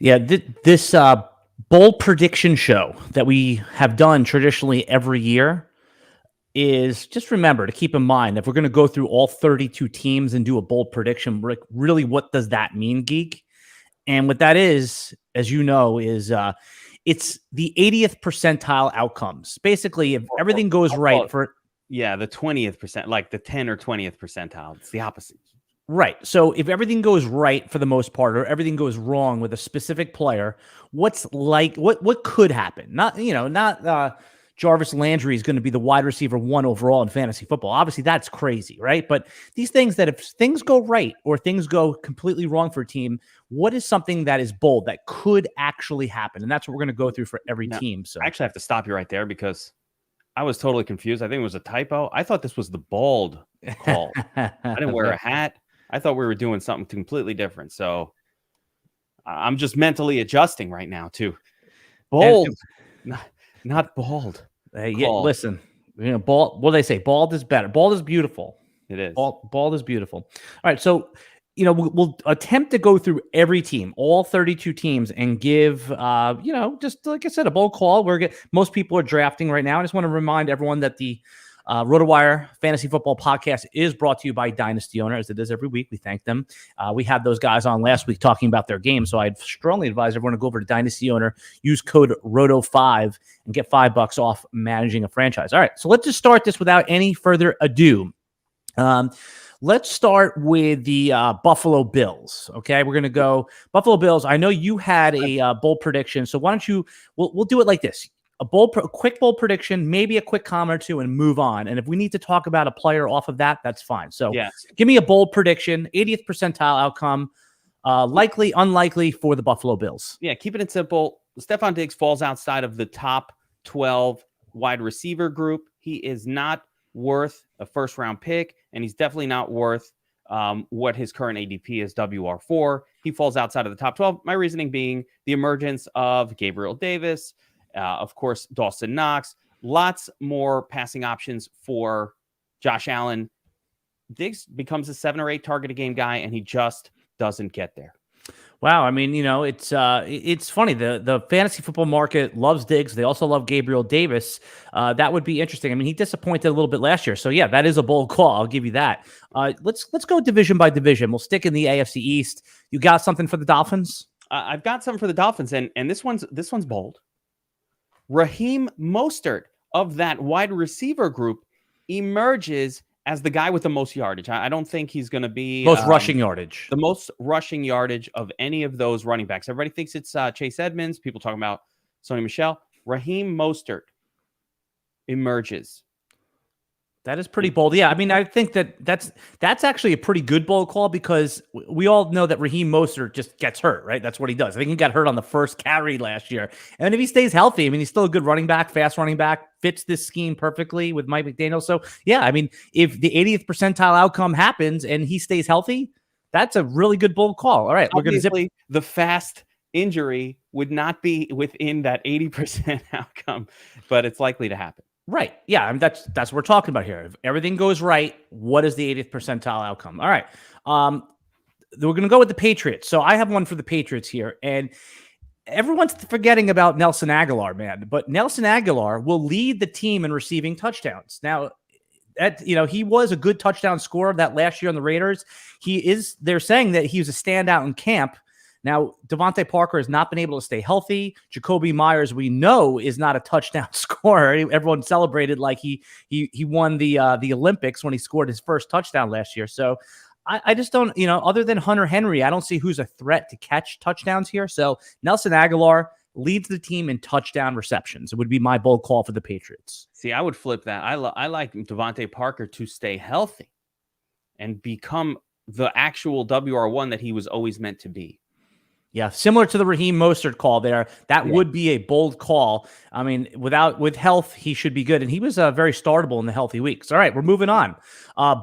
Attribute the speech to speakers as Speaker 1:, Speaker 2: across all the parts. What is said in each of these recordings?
Speaker 1: Yeah, this bold prediction show that we have done traditionally every year is just remember to keep in mind if we're going to go through all 32 teams and do a bold prediction, really what does that mean, Geek? And what that is, as you know, is it's the 80th percentile outcomes. Basically, if everything goes right for...
Speaker 2: Yeah, the 20th percent, like the 10 or 20th percentile. It's the opposite.
Speaker 1: Right. So if everything goes right for the most part, or everything goes wrong with a specific player, what could happen? Not Jarvis Landry is going to be the wide receiver 1 overall in fantasy football. Obviously, that's crazy, right? But these things that if things go right or things go completely wrong for a team, what is something that is bold that could actually happen? And that's what we're going to go through for every team. So
Speaker 2: I actually have to stop you right there because I was totally confused. I think it was a typo. I thought this was the bald call. I didn't wear a hat. I thought we were doing something completely different. So I'm just mentally adjusting right now to bold, not bald.
Speaker 1: Hey, yeah, listen, bald. What do they say? Bald is better. Bald is beautiful.
Speaker 2: It is.
Speaker 1: Bald is beautiful. All right. So, we'll attempt to go through every team, all 32 teams, and give, just like I said, a bold call. Most people are drafting right now. I just want to remind everyone that the RotoWire Fantasy Football Podcast is brought to you by Dynasty Owner, as it is every week. We thank them. We had those guys on last week talking about their game, so I'd strongly advise everyone to go over to Dynasty Owner, use code ROTO5, and get $5 off managing a franchise. All right, so let's just start this without any further ado. Let's start with the Buffalo Bills. Okay, we're going to go Buffalo Bills. I know you had a bold prediction, so why don't you? We'll do it like this. A quick bold prediction, maybe a quick comment or two, and move on. And if we need to talk about a player off of that, that's fine. So Give me a bold prediction, 80th percentile outcome, likely, unlikely for the Buffalo Bills.
Speaker 2: Yeah, keeping it simple. Stefon Diggs falls outside of the top 12 wide receiver group. He is not worth a first-round pick, and he's definitely not worth what his current ADP is, WR4. He falls outside of the top 12. My reasoning being the emergence of Gabriel Davis, of course, Dawson Knox, lots more passing options for Josh Allen. Diggs becomes a 7 or 8 target a game guy, and he just doesn't get there.
Speaker 1: Wow. I mean, it's funny. The fantasy football market loves Diggs. They also love Gabriel Davis. That would be interesting. I mean, he disappointed a little bit last year. So, yeah, that is a bold call. I'll give you that. Let's go division by division. We'll stick in the AFC East. You got something for the Dolphins?
Speaker 2: I've got something for the Dolphins, and this one's bold. Raheem Mostert of that wide receiver group emerges as the guy with the most yardage. I don't think he's going to be
Speaker 1: most rushing yardage.
Speaker 2: The most rushing yardage of any of those running backs. Everybody thinks it's Chase Edmonds. People talking about Sony Michel. Raheem Mostert emerges.
Speaker 1: That is pretty bold. Yeah, I mean, I think that's actually a pretty good bold call because we all know that Raheem Mostert just gets hurt, right? That's what he does. I think he got hurt on the first carry last year. And if he stays healthy, I mean, he's still a good running back, fast running back, fits this scheme perfectly with Mike McDaniel. So, yeah, I mean, if the 80th percentile outcome happens and he stays healthy, that's a really good bold call. All right,
Speaker 2: we're going to zip. The fast injury would not be within that 80% outcome, but it's likely to happen.
Speaker 1: Right. Yeah. I mean, that's what we're talking about here. If everything goes right, what is the 80th percentile outcome? All right. We're going to go with the Patriots. So I have one for the Patriots here. And everyone's forgetting about Nelson Agholor, man. But Nelson Agholor will lead the team in receiving touchdowns. Now, he was a good touchdown scorer that last year on the Raiders. They're saying that he was a standout in camp. Now, Devontae Parker has not been able to stay healthy. Jacoby Myers, we know, is not a touchdown scorer. Everyone celebrated like he won the Olympics when he scored his first touchdown last year. So I just don't, other than Hunter Henry, I don't see who's a threat to catch touchdowns here. So Nelson Agholor leads the team in touchdown receptions. It would be my bold call for the Patriots.
Speaker 2: See, I would flip that. I like Devontae Parker to stay healthy and become the actual WR1 that he was always meant to be.
Speaker 1: Yeah, similar to the Raheem Mostert call there. That would be a bold call. I mean, with health, he should be good. And he was very startable in the healthy weeks. All right, we're moving on.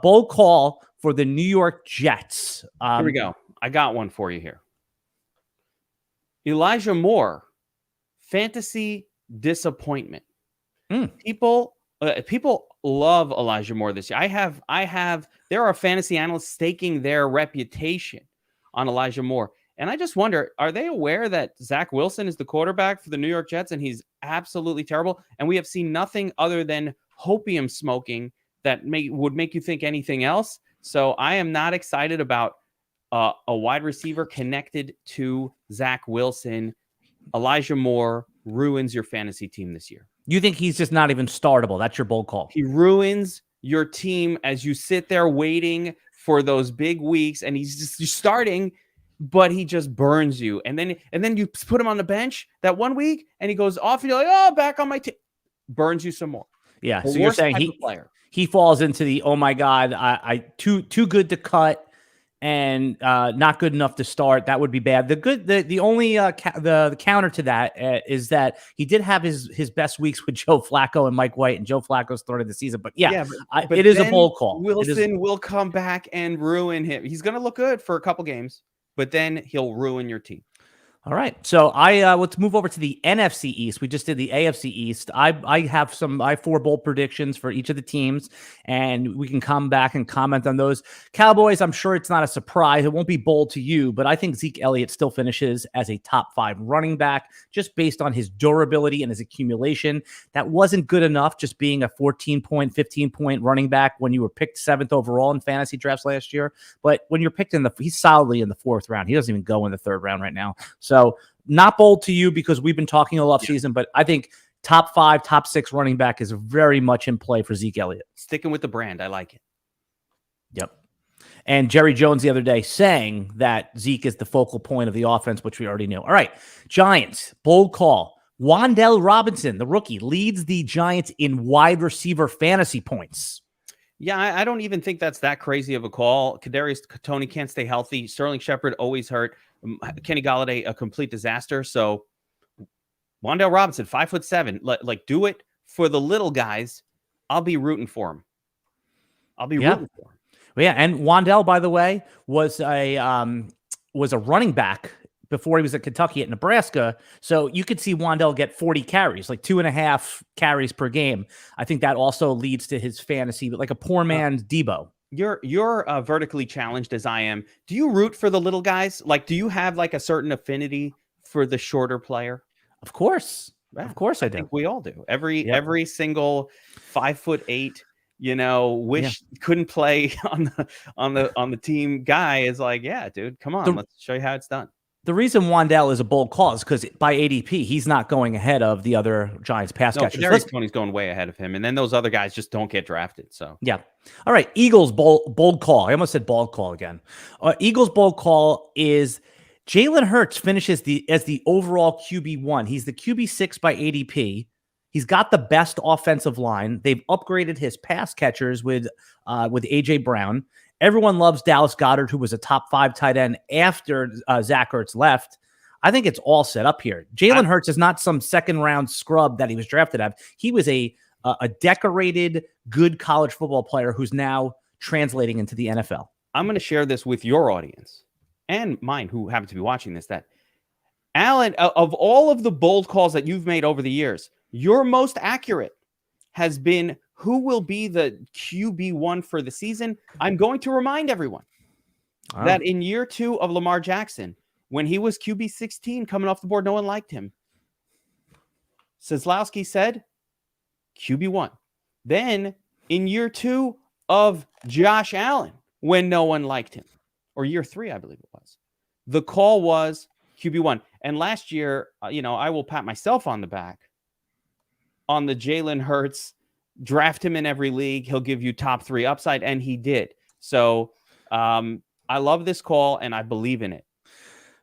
Speaker 1: Bold call for the New York Jets.
Speaker 2: Here we go. I got one for you here. Elijah Moore, fantasy disappointment. People love Elijah Moore this year. There are fantasy analysts staking their reputation on Elijah Moore. And I just wonder, are they aware that Zach Wilson is the quarterback for the New York Jets and he's absolutely terrible? And we have seen nothing other than hopium smoking that would make you think anything else. So I am not excited about a wide receiver connected to Zach Wilson. Elijah Moore ruins your fantasy team this year.
Speaker 1: You think he's just not even startable? That's your bold call.
Speaker 2: He ruins your team as you sit there waiting for those big weeks, and he's just starting, but he just burns you. And then you put him on the bench that 1 week, and he goes off, and you're like, oh, back on my team. Burns you some more.
Speaker 1: Yeah. So you're saying he falls into the, oh my God, I too good to cut and not good enough to start. That would be bad. The only the counter to that is that he did have his best weeks with Joe Flacco and Mike White, and Joe Flacco started the season. But but
Speaker 2: it
Speaker 1: is a bold call.
Speaker 2: Wilson will come back and ruin him. He's going to look good for a couple games, but then he'll ruin your team.
Speaker 1: All right. So let's move over to the NFC East. We just did the AFC East. I have 4 bold predictions for each of the teams, and we can come back and comment on those. Cowboys, I'm sure it's not a surprise. It won't be bold to you, but I think Zeke Elliott still finishes as a top 5 running back just based on his durability and his accumulation. That wasn't good enough just being a 14-point, 15-point running back when you were picked 7th overall in fantasy drafts last year. But when you're picked he's solidly in the 4th round. He doesn't even go in the 3rd round right now. So not bold to you because we've been talking all offseason, but I think top 5, top 6 running back is very much in play for Zeke Elliott.
Speaker 2: Sticking with the brand. I like it.
Speaker 1: Yep. And Jerry Jones the other day saying that Zeke is the focal point of the offense, which we already knew. All right. Giants, bold call. Wandale Robinson, the rookie, leads the Giants in wide receiver fantasy points.
Speaker 2: Yeah, I don't even think that's that crazy of a call. Kadarius Toney can't stay healthy. Sterling Shepard always hurt. Kenny Golladay, a complete disaster. So Wandale Robinson, 5'7", like do it for the little guys. I'll be rooting for him. Rooting for him.
Speaker 1: Well, yeah, and Wandale, by the way, was a running back before he was at Kentucky at Nebraska. So you could see Wandale get 40 carries, like 2.5 carries per game. I think that also leads to his fantasy, like a poor man's Debo.
Speaker 2: You're vertically challenged as I am. Do you root for the little guys? Like, do you have like a certain affinity for the shorter player?
Speaker 1: Of course. Of course I do.
Speaker 2: Think we all do. Every single 5'8", wish couldn't play on the team guy is like, yeah, dude, come on, let's show you how it's done.
Speaker 1: The reason Wandale is a bold call is because by ADP, he's not going ahead of the other Giants pass catchers.
Speaker 2: Kadarius Toney's going way ahead of him, and then those other guys just don't get drafted. So
Speaker 1: yeah. All right, Eagles bold call. I almost said bald call again. Eagles bold call is Jalen Hurts finishes as the overall QB1. He's the QB6 by ADP. He's got the best offensive line. They've upgraded his pass catchers with AJ Brown. Everyone loves Dallas Goedert, who was a top 5 tight end after Zach Ertz left. I think it's all set up here. Jalen Hurts is not some second-round scrub that he was drafted at. He was a decorated, good college football player who's now translating into the NFL.
Speaker 2: I'm going to share this with your audience and mine, who happen to be watching this, that Alan, of all of the bold calls that you've made over the years, your most accurate has been who will be the QB1 for the season. I'm going to remind everyone that in year 2 of Lamar Jackson, when he was QB16 coming off the board, no one liked him. Seslowsky said QB1. Then in year 2 of Josh Allen, when no one liked him, or year 3, I believe it was, the call was QB1. And last year, I will pat myself on the back on the Jalen Hurts, draft him in every league. He'll give you top 3 upside, and he did. So I love this call, and I believe in it.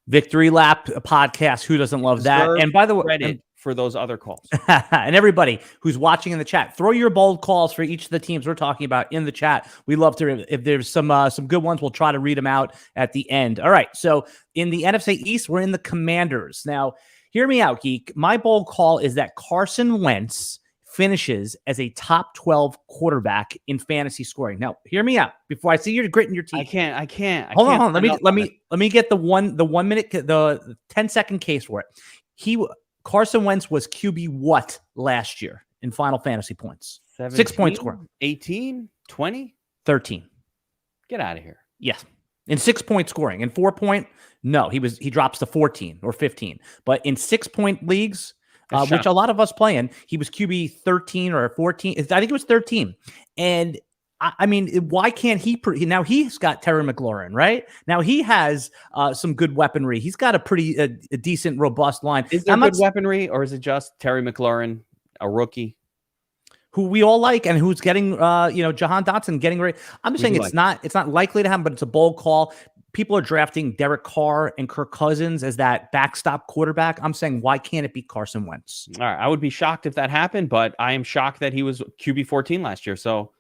Speaker 1: Victory Lap podcast. Who doesn't love that? And by the way,
Speaker 2: credit for those other calls.
Speaker 1: And everybody who's watching in the chat, throw your bold calls for each of the teams we're talking about in the chat. We love to, if there's some good ones, we'll try to read them out at the end. All right. So in the NFC East, we're in the Commanders. Now, hear me out, Geek. My bold call is that Carson Wentz finishes as a top 12 quarterback in fantasy scoring. Now, hear me out before I see you gritting your teeth.
Speaker 2: I can't.
Speaker 1: Hold on. Let me get the 1 minute, the 10-second case for it. Carson Wentz was QB what last year in Final Fantasy points?
Speaker 2: 17,
Speaker 1: 6 point score.
Speaker 2: 18, 20,
Speaker 1: 13.
Speaker 2: Get out of here.
Speaker 1: Yes. In 6-point scoring. In 4-point, no, he drops to 14 or 15. But in 6-point leagues, which a lot of us play in, he was QB 13 or 14. I think it was 13. And I mean, why can't he? Now he's got Terry McLaurin, right? Now he has some good weaponry. He's got a pretty a decent, robust line.
Speaker 2: Is there good weaponry, or is it just Terry McLaurin, a rookie?
Speaker 1: Who we all like and who's getting, Jahan Dotson getting ready. I'm just saying it's not likely to happen, but it's a bold call. People are drafting Derek Carr and Kirk Cousins as that backstop quarterback. I'm saying, why can't it be Carson Wentz?
Speaker 2: All right, I would be shocked if that happened, but I am shocked that he was QB 14 last year. So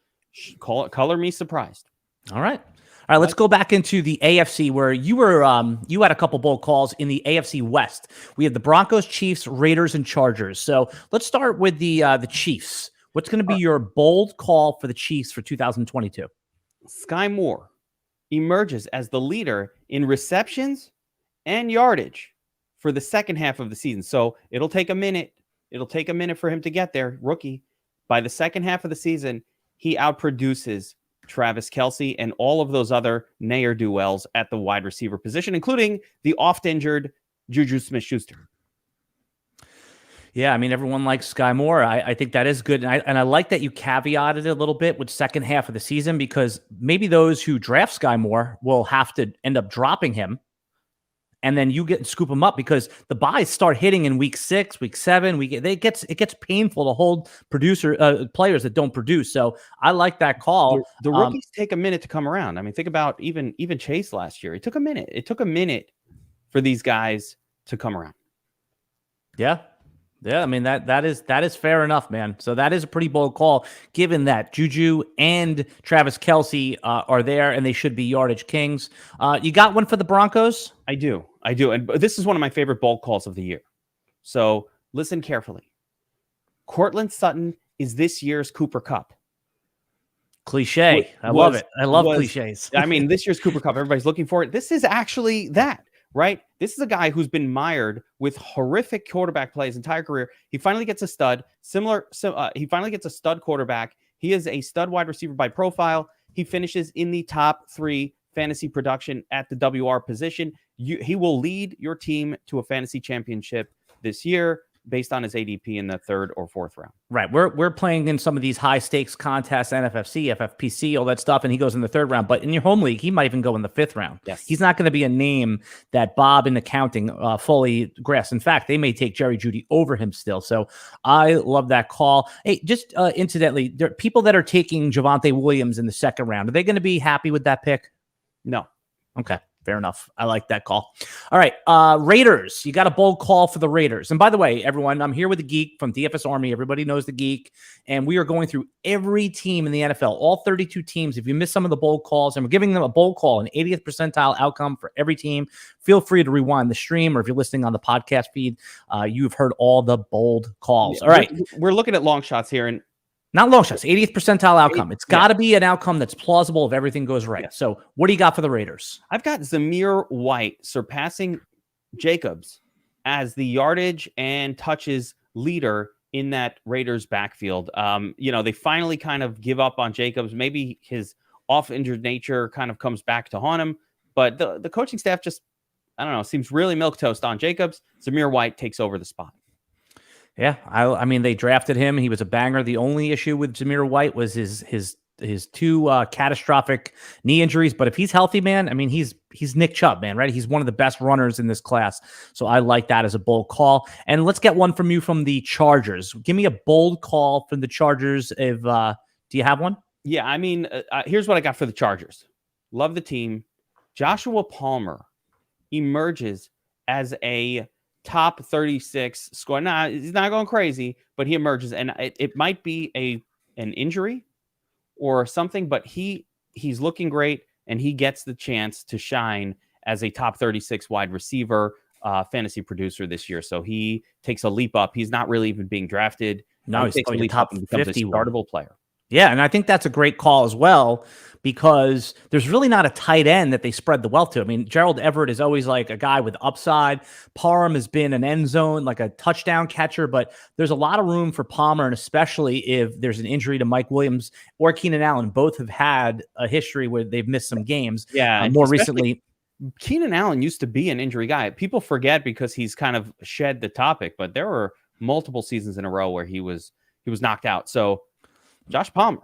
Speaker 2: color me surprised.
Speaker 1: All right. Let's go back into the AFC where you were. You had a couple bold calls in the AFC West. We had the Broncos, Chiefs, Raiders, and Chargers. So let's start with the Chiefs. What's going to be your bold call for the Chiefs for 2022?
Speaker 2: Sky Moore emerges as the leader in receptions and yardage for the second half of the season. So it'll take a minute. It'll take a minute for him to get there. Rookie. By the second half of the season, he outproduces Travis Kelce and all of those other ne'er-do-wells at the wide receiver position, including the oft-injured Juju Smith-Schuster.
Speaker 1: Yeah, I mean, everyone likes Sky Moore. I think that is good. And I like that you caveated it a little bit with second half of the season, because maybe those who draft Sky Moore will have to end up dropping him. And then you get and scoop him up, because the buys start hitting in week 6, week 7. It gets painful to hold players that don't produce. So I like that call.
Speaker 2: The rookies take a minute to come around. I mean, think about even Chase last year. It took a minute. It took a minute for these guys to come around.
Speaker 1: Yeah. Yeah, I mean, that is fair enough, man. So that is a pretty bold call, given that Juju and Travis Kelce are there, and they should be yardage kings. You got one for the Broncos?
Speaker 2: I do. And this is one of my favorite bold calls of the year. So listen carefully. Courtland Sutton is this year's Cooper Kupp.
Speaker 1: Cliche. I love it. I love cliches.
Speaker 2: I mean, this year's Cooper Kupp, everybody's looking for it. This is actually that. Right? This is a guy who's been mired with horrific quarterback play his entire career. He finally gets a stud. He finally gets a stud quarterback. He is a stud wide receiver by profile. He finishes in the top 3 fantasy production at the WR position. He will lead your team to a fantasy championship this year based on his ADP in the 3rd or 4th round.
Speaker 1: Right. We're playing in some of these high stakes contests, NFFC, FFPC, all that stuff, and he goes in the 3rd round. But in your home league, he might even go in the 5th round.
Speaker 2: Yes.
Speaker 1: He's not going to be a name that Bob in accounting fully grasps. In fact, they may take Jerry Jeudy over him still. So I love that call. Hey, just incidentally, there are people that are taking Javonte Williams in the 2nd round. Are they going to be happy with that pick?
Speaker 2: No.
Speaker 1: Okay. Fair enough. I like that call. All right. Raiders. You got a bold call for the Raiders. And by the way, everyone, I'm here with the Geek from DFS Army. Everybody knows the Geek. And we are going through every team in the NFL, all 32 teams. If you missed some of the bold calls, and we're giving them a bold call, an 80th percentile outcome for every team, feel free to rewind the stream, or if you're listening on the podcast feed, you've heard all the bold calls. All right.
Speaker 2: We're looking at long shots here, and
Speaker 1: not long shots, 80th percentile outcome. It's got to be an outcome that's plausible if everything goes right. Yeah. So what do you got for the Raiders?
Speaker 2: I've got Zamir White surpassing Jacobs as the yardage and touches leader in that Raiders backfield. They finally kind of give up on Jacobs. Maybe his off-injured nature kind of comes back to haunt him. But the coaching staff just, I don't know, seems really milquetoast on Jacobs. Zamir White takes over the spot.
Speaker 1: Yeah, I mean, they drafted him. He was a banger. The only issue with Zamir White was his 2 catastrophic knee injuries. But if he's healthy, man, I mean, he's Nick Chubb, man, right? He's one of the best runners in this class. So I like that as a bold call. And let's get one from you from the Chargers. Give me a bold call from the Chargers. Do you have one?
Speaker 2: Yeah, I mean, here's what I got for the Chargers. Love the team. Joshua Palmer emerges as a top 36 score. Nah, he's not going crazy, but he emerges, and it might be an injury or something, but he's looking great, and he gets the chance to shine as a top 36 wide receiver fantasy producer this year. So he takes a leap up. He's not really even being drafted.
Speaker 1: No,
Speaker 2: he takes a leap
Speaker 1: top
Speaker 2: up and becomes a startable player.
Speaker 1: Yeah, and I think that's a great call as well, because there's really not a tight end that they spread the wealth to. I mean, Gerald Everett is always like a guy with upside. Parham has been an end zone, like a touchdown catcher, but there's a lot of room for Palmer, and especially if there's an injury to Mike Williams or Keenan Allen. Both have had a history where they've missed some games.
Speaker 2: Yeah,
Speaker 1: more recently.
Speaker 2: Keenan Allen used to be an injury guy. People forget because he's kind of shed the topic, but there were multiple seasons in a row where he was knocked out. So Josh Palmer.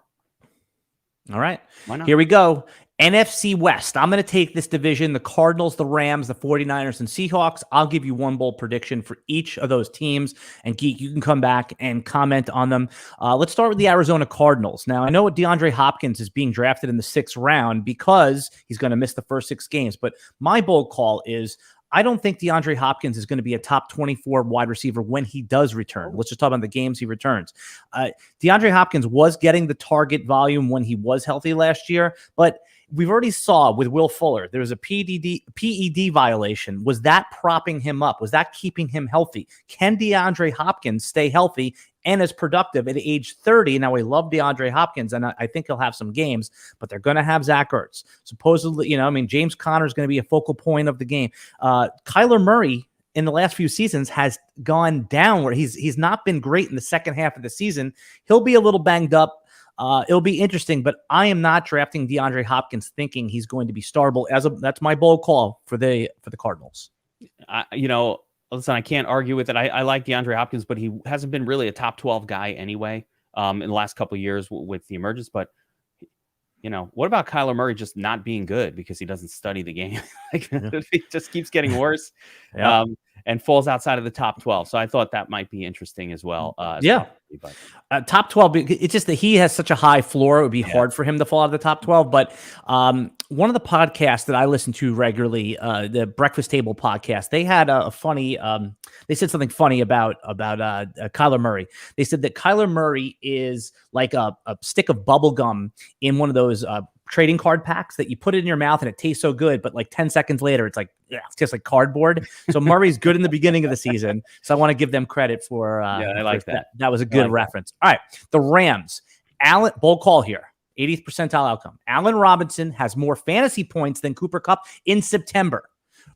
Speaker 1: All right.
Speaker 2: Why not?
Speaker 1: Here we go. NFC West. I'm going to take this division, the Cardinals, the Rams, the 49ers, and Seahawks. I'll give you one bold prediction for each of those teams. And Geek, you can come back and comment on them. Let's start with the Arizona Cardinals. Now, I know DeAndre Hopkins is being drafted in the 6th round because he's going to miss the first 6 games. But my bold call is I don't think DeAndre Hopkins is going to be a top 24 wide receiver when he does return. Let's just talk about the games he returns. DeAndre Hopkins was getting the target volume when he was healthy last year, but we've already saw with Will Fuller, there was a PED violation. Was that propping him up? Was that keeping him healthy? Can DeAndre Hopkins stay healthy and as productive at age 30? Now, we love DeAndre Hopkins, and I think he'll have some games, but they're going to have Zach Ertz. Supposedly, James Conner is going to be a focal point of the game. Kyler Murray in the last few seasons has gone down where he's not been great in the second half of the season. He'll be a little banged up. It'll be interesting, but I am not drafting DeAndre Hopkins thinking he's going to be startable. That's my bold call for the Cardinals.
Speaker 2: Listen, I can't argue with it. I like DeAndre Hopkins, but he hasn't been really a top 12 guy anyway in the last couple of years with the emergence. But, what about Kyler Murray just not being good because he doesn't study the game? He just keeps getting worse and falls outside of the top 12. So I thought that might be interesting as well.
Speaker 1: Top 12, it's just that he has such a high floor. It would be hard for him to fall out of the top 12. But one of the podcasts that I listen to regularly, the Breakfast Table podcast, they had a funny, they said something funny about Kyler Murray. They said that Kyler Murray is like a stick of bubble gum in one of those trading card packs that you put it in your mouth and it tastes so good, but like 10 seconds later, it's just like cardboard. So Murray's good in the beginning of the season. So I want to give them credit for,
Speaker 2: I like that.
Speaker 1: That was a good reference. All right. The Rams, bold call here. 80th percentile outcome. Allen Robinson has more fantasy points than Cooper Kupp in September.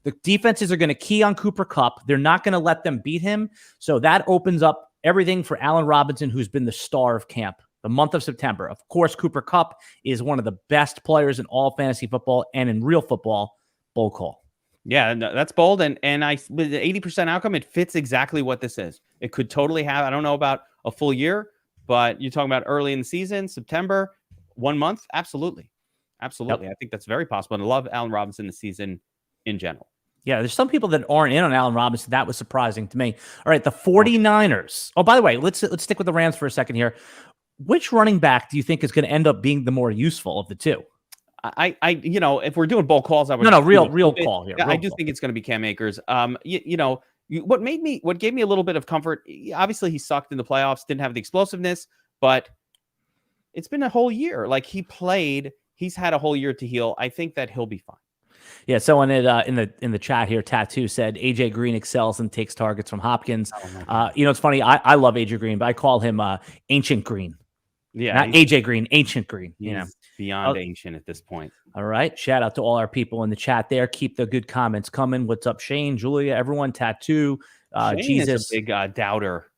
Speaker 1: The defenses are going to key on Cooper Kupp. They're not going to let them beat him. So that opens up everything for Allen Robinson, who's been the star of camp the month of September. Of course, Cooper Kupp is one of the best players in all fantasy football and in real football. Bold call.
Speaker 2: Yeah, no, that's bold. And with the 80% outcome, it fits exactly what this is. It could totally have, I don't know about a full year, but you're talking about early in the season, September, 1 month. Absolutely. Absolutely. Yep. I think that's very possible. And I love Allen Robinson this season in general.
Speaker 1: Yeah, there's some people that aren't in on Allen Robinson. That was surprising to me. All right, the 49ers. Oh, by the way, let's stick with the Rams for a second here. Which running back do you think is going to end up being the more useful of the two?
Speaker 2: If we're doing bold calls, I would
Speaker 1: real call here.
Speaker 2: I do think it's going to be Cam Akers. What gave me a little bit of comfort. Obviously, he sucked in the playoffs, didn't have the explosiveness, but it's been a whole year. Like he's had a whole year to heal. I think that he'll be fine.
Speaker 1: Yeah, someone in the chat here, Tattoo said AJ Green excels and takes targets from Hopkins. It's funny. I love AJ Green, but I call him Ancient Green.
Speaker 2: Yeah,
Speaker 1: not AJ Green, Ancient Green.
Speaker 2: Beyond ancient at this point.
Speaker 1: All right. Shout out to all our people in the chat there. Keep the good comments coming. What's up, Shane, Julia, everyone? Tattoo,
Speaker 2: Shane
Speaker 1: Jesus,
Speaker 2: is a big doubter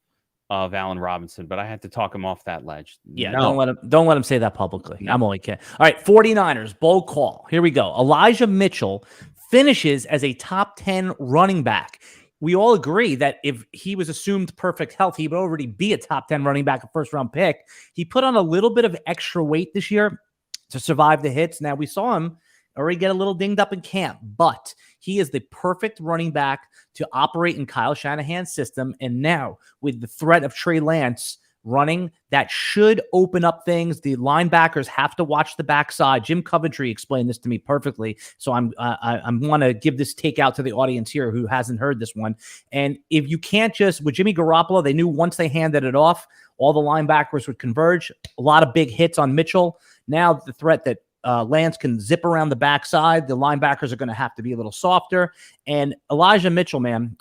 Speaker 2: of Allen Robinson, but I had to talk him off that ledge.
Speaker 1: Yeah, don't let him say that publicly. No. I'm only kidding. All right, 49ers, bold call. Here we go. Elijah Mitchell finishes as a top 10 running back. We all agree that if he was assumed perfect health, he would already be a top 10 running back, a first-round pick. He put on a little bit of extra weight this year to survive the hits. Now, we saw him already get a little dinged up in camp, but he is the perfect running back to operate in Kyle Shanahan's system. And now, with the threat of Trey Lance running, that should open up things. The linebackers have to watch the backside. Jim Coventry explained this to me perfectly. So I want to give this take out to the audience here who hasn't heard this one. And if you can't with Jimmy Garoppolo, they knew once they handed it off, all the linebackers would converge. A lot of big hits on Mitchell. Now the threat that Lance can zip around the backside. The linebackers are going to have to be a little softer. And Elijah Mitchell, man,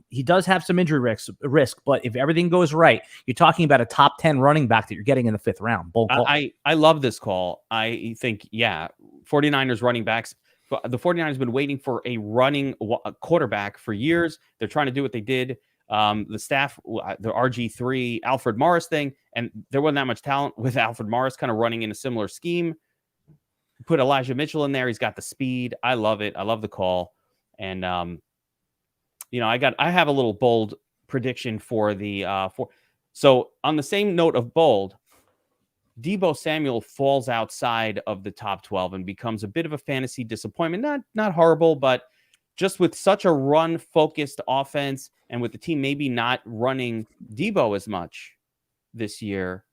Speaker 1: he does have some injury risk, but if everything goes right, you're talking about a top 10 running back that you're getting in the 5th round. Bold call.
Speaker 2: I love this call. I think, 49ers running backs. The 49ers have been waiting for a running quarterback for years. They're trying to do what they did. The staff, the RG3 Alfred Morris thing, and there wasn't that much talent with Alfred Morris kind of running in a similar scheme. Put Elijah Mitchell in there. He's got the speed. I love it. I love the call. And, I have a little bold prediction for the, so on the same note of bold, Deebo Samuel falls outside of the top 12 and becomes a bit of a fantasy disappointment. Not horrible, but just with such a run-focused offense and with the team maybe not running Deebo as much this year,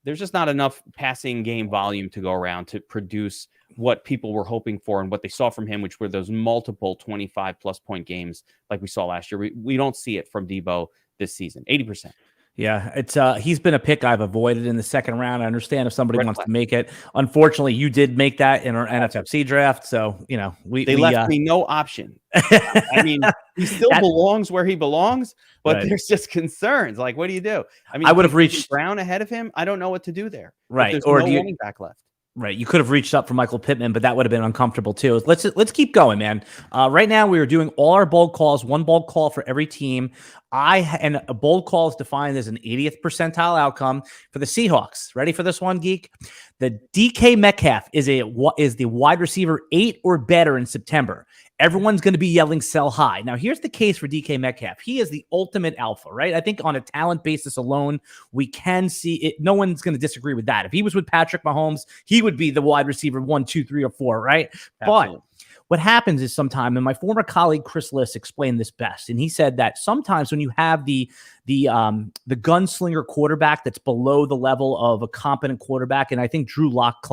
Speaker 2: there's just not enough passing game volume to go around to produce what people were hoping for and what they saw from him, which were those multiple 25-plus point games like we saw last year. We don't see it from Deebo this season, 80%.
Speaker 1: Yeah, it's he's been a pick I've avoided in the 2nd round. I understand if somebody wants to make it. Unfortunately, you did make that in our NFFC draft, so they
Speaker 2: left me no option. I mean, he still belongs where he belongs, but there's just concerns. Like, what do you do? I mean,
Speaker 1: I would have reached
Speaker 2: Brown ahead of him. I don't know what to do there.
Speaker 1: Right,
Speaker 2: there's
Speaker 1: or
Speaker 2: no running back left.
Speaker 1: Right. You could have reached up for Michael Pittman, but that would have been uncomfortable too. Let's keep going, man. Right now we are doing all our bold calls, one bold call for every team. And a bold call is defined as an 80th percentile outcome for the Seahawks. Ready for this one, Geek? The DK Metcalf is the wide receiver 8 or better in September. Everyone's going to be yelling sell high. Now, here's the case for DK Metcalf. He is the ultimate alpha, right? I think on a talent basis alone, we can see it. No one's going to disagree with that. If he was with Patrick Mahomes, he would be the wide receiver 1, 2, 3, or 4, right? Absolutely. But what happens is sometimes, and my former colleague Chris Liss explained this best, and he said that sometimes when you have the gunslinger quarterback that's below the level of a competent quarterback, and I think Drew Lock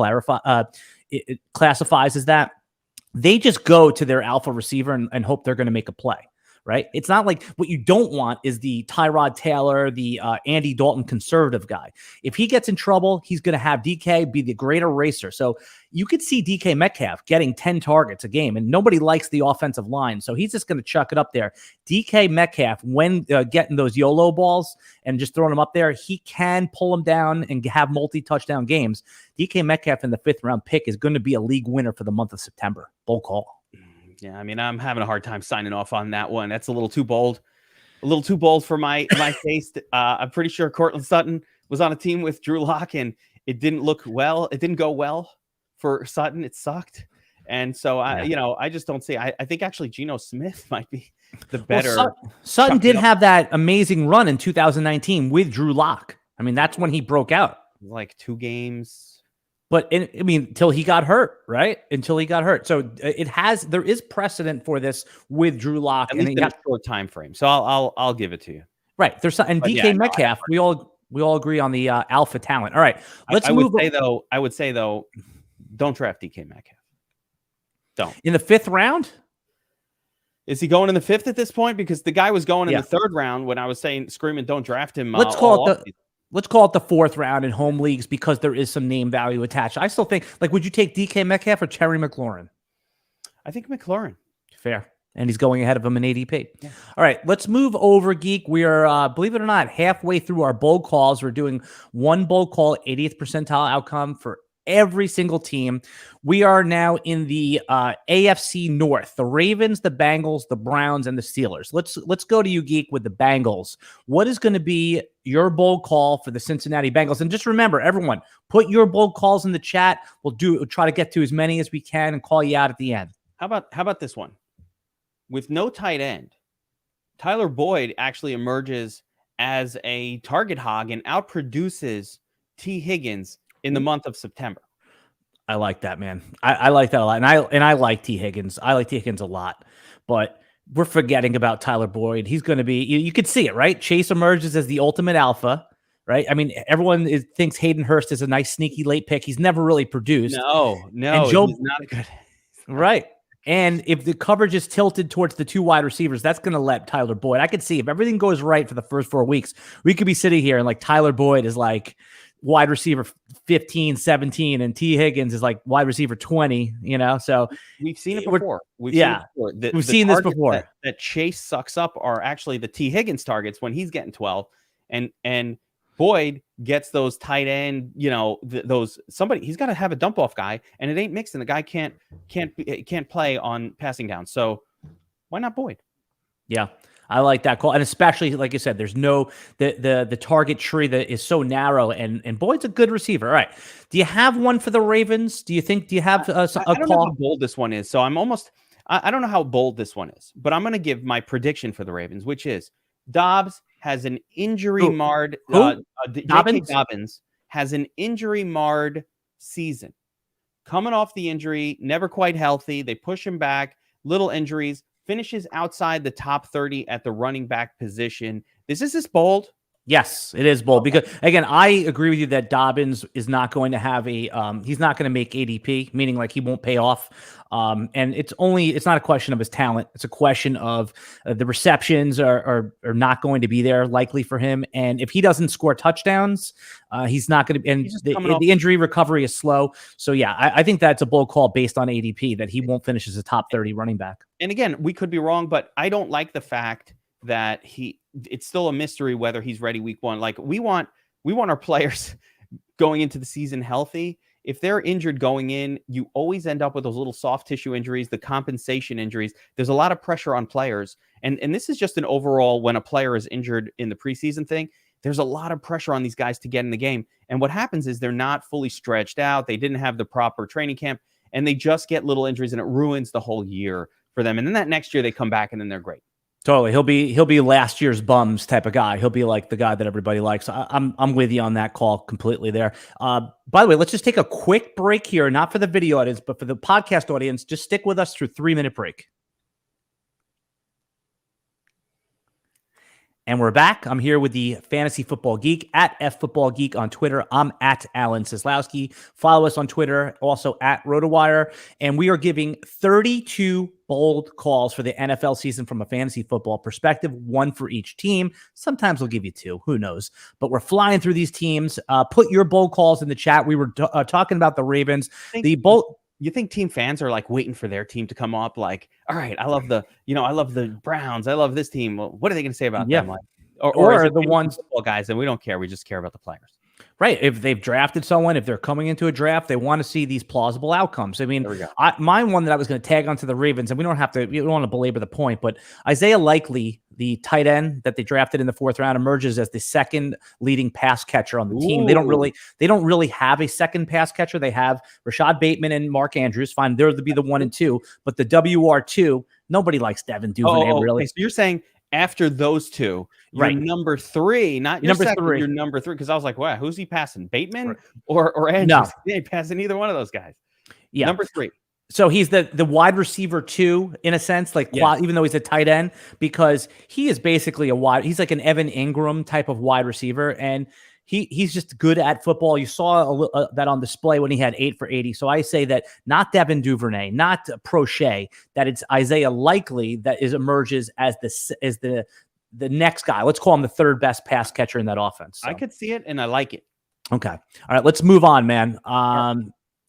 Speaker 1: it classifies as that, they just go to their alpha receiver and hope they're going to make a play, right? It's not like what you don't want is the Tyrod Taylor, the Andy Dalton conservative guy. If he gets in trouble, he's going to have DK be the great eraser. So you could see DK Metcalf getting 10 targets a game, and nobody likes the offensive line. So he's just going to chuck it up there. DK Metcalf, when getting those YOLO balls and just throwing them up there, he can pull them down and have multi-touchdown games. DK Metcalf in the 5th round pick is going to be a league winner for the month of September. Bold call.
Speaker 2: Yeah, I mean, I'm having a hard time signing off on that one. That's a little too bold for my taste. I'm pretty sure Courtland Sutton was on a team with Drew Lock, and it didn't look well. It didn't go well for Sutton. It sucked. And so, I just don't see. I think actually Geno Smith might be the better.
Speaker 1: Well, Sutton did have that amazing run in 2019 with Drew Lock. I mean, that's when he broke out.
Speaker 2: Like 2 games.
Speaker 1: But until he got hurt, right? Until he got hurt. So there is precedent for this with Drew Lock.
Speaker 2: At least in a short time frame. So I'll give it to you.
Speaker 1: Right. DK Metcalf, we all agree on the alpha talent. All right. Let's move.
Speaker 2: I would say though, don't draft DK Metcalf. Don't.
Speaker 1: In the 5th round?
Speaker 2: Is he going in the 5th at this point? Because the guy was going in the 3rd round when I was screaming, don't draft him.
Speaker 1: Let's call it the 4th round in home leagues because there is some name value attached. I still think, would you take DK Metcalf or Terry McLaurin?
Speaker 2: I think McLaurin.
Speaker 1: Fair. And he's going ahead of him in ADP. Yeah. All right, let's move over, Geek. We are, believe it or not, halfway through our bold calls. We're doing one bold call, 80th percentile outcome for every single team. We are now in the AFC North, the Ravens, the Bengals, the Browns, and the Steelers. Let's go to you, Geek, with the Bengals. What is going to be your bold call for the Cincinnati Bengals? And just remember, everyone, put your bold calls in the chat. We'll try to get to as many as we can and call you out at the end.
Speaker 2: How about this one? With no tight end, Tyler Boyd actually emerges as a target hog and outproduces T. Higgins in the month of September.
Speaker 1: I like that, man. I like that a lot. And I like T. Higgins. I like T. Higgins a lot. But we're forgetting about Tyler Boyd. He's going to be, you could see it, right? Chase emerges as the ultimate alpha, right? I mean, everyone thinks Hayden Hurst is a nice, sneaky late pick. He's never really produced.
Speaker 2: No, he's not a good.
Speaker 1: Right. And if the coverage is tilted towards the 2 wide receivers, that's going to let Tyler Boyd. I could see if everything goes right for the first 4 weeks, we could be sitting here and Tyler Boyd is wide receiver 15, 17, and T. Higgins is like wide receiver 20, so
Speaker 2: we've seen it before. We've
Speaker 1: seen this before.
Speaker 2: That Chase sucks up are actually the T. Higgins targets when he's getting 12, and Boyd gets those tight end, he's got to have a dump off guy, and it ain't Mixon. The guy can't play on passing down. So why not Boyd?
Speaker 1: Yeah. I like that call. And especially, like you said, there's no, the target tree that is so narrow, and Boyd's a good receiver. All right. Do you have one for the Ravens? Do you have a call?
Speaker 2: I don't know how bold this one is. So I don't know how bold this one is, but I'm going to give my prediction for the Ravens, which is Dobbs has an injury marred. Dobbins has an injury marred season. Coming off the injury, never quite healthy. They push him back, little injuries. Finishes outside the top 30 at the running back position. Is this bold?
Speaker 1: Yes, it is bold because, again, I agree with you that Dobbins is not going to have he's not going to make ADP, meaning like he won't pay off. And it's not a question of his talent. It's a question of the receptions are not going to be there likely for him. And if he doesn't score touchdowns, he's not going to, and the injury recovery is slow. So yeah, I think that's a bold call based on ADP that he won't finish as a top 30 running back.
Speaker 2: And again, we could be wrong, but I don't like the fact that it's still a mystery whether he's ready week 1. Like we want our players going into the season healthy. If they're injured going in, you always end up with those little soft tissue injuries, the compensation injuries. There's a lot of pressure on players. And this is just an overall, when a player is injured in the preseason thing, there's a lot of pressure on these guys to get in the game. And what happens is they're not fully stretched out. They didn't have the proper training camp, and they just get little injuries, and it ruins the whole year for them. And then that next year they come back and then they're great.
Speaker 1: Totally. He'll be last year's bums type of guy. He'll be like the guy that everybody likes. I'm with you on that call completely there. By the way, let's just take a quick break here, not for the video audience, but for the podcast audience. Just stick with us through 3-minute break. And we're back. I'm here with the Fantasy Football Geek at FFootballGeek on Twitter. I'm at Alan Seslowsky. Follow us on Twitter, also at RotoWire. And we are giving 32 bold calls for the NFL season from a fantasy football perspective, one for each team. Sometimes we'll give you 2. Who knows? But we're flying through these teams. Put your bold calls in the chat. We were talking about the Ravens.
Speaker 2: You think team fans are like waiting for their team to come up? Like, all right, I love the Browns. I love this team. Well, what are they going to say about them? Like, or the ones football guys, and we don't care. We just care about the players.
Speaker 1: Right. If they've drafted someone, if they're coming into a draft, they want to see these plausible outcomes. I mean, my one that I was going to tag onto the Ravens, and we don't want to belabor the point, but Isaiah Likely, the tight end that they drafted in the 4th round, emerges as the second leading pass catcher on the team. They don't really have a second pass catcher. They have Rashad Bateman and Mark Andrews. Fine, they're to be the 1 and 2, but the WR2, nobody likes Devin Duvernay really.
Speaker 2: Okay. So you're saying after those two, you're number 3, not your number second, 3. You're number 3, because I was like, wow, who's he passing? Bateman or Andrews? No. He ain't passing either one of those guys. Yeah. Number 3.
Speaker 1: So he's the wide receiver 2 in a sense, like even though he's a tight end, because he is basically he's like an Evan Ingram type of wide receiver, and he's just good at football. You saw that on display when he had 8 for 80. So I say that not Devin Duvernay, not Prochet, that it's Isaiah Likely that emerges as the next guy. Let's call him the 3rd best pass catcher in that offense. So.
Speaker 2: I could see it, and I like it.
Speaker 1: Okay. All right, let's move on, man.